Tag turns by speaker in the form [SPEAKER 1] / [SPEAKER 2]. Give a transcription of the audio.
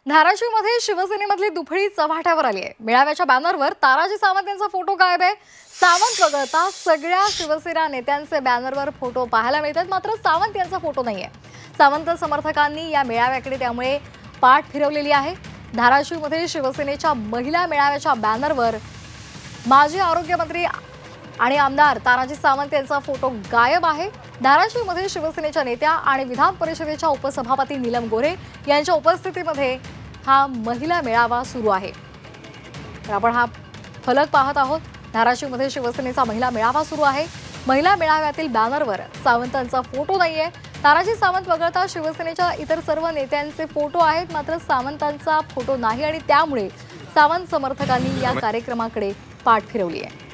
[SPEAKER 1] धाराशिवमध्ये शिवसेनेमधली दुफळी चव्हाट्यावर आली आहे। मेळाव्याच्या बॅनरवर ताराजी सावंत यांचा फोटो गायब आहे। सावंत वगळता सगळ्या शिवसेना नेत्यांचे बॅनरवर फोटो पाहायला मिळतात, मात्र सावंत यांचा फोटो नाहीये। सावंत समर्थकांनी या मेळाव्याकडे त्यामुळे पाठ फिरवलेली आहे। धाराशिवमध्ये शिवसेनेच्या महिला मेळाव्याच्या बॅनरवर माजी आरोग्यमंत्री आणि आमदार ताराजी सावंत यांचा फोटो गायब आहे। धाराशिवमध्ये शिवसेनेच्या नेत्या आणि विधान परिषदेच्या उपसभापती नीलम गोरे यांच्या उपस्थितीमध्ये हा महिला मेळावा सुरू आहे। तर आपण हा फलक पाहत आहोत। धाराशिवमध्ये शिवसेनेचा महिला मेळावा सुरू आहे। महिला मेळाव्यातील बॅनरवर सावंतांचा फोटो नाहीये। ताराजी सावंत वगळता शिवसेनेच्या इतर सर्व नेत्यांचे फोटो आहेत, मात्र सावंतांचा फोटो नाही आणि त्यामुळे सावंत समर्थकांनी या कार्यक्रमाकडे पाठ फिरवली आहे।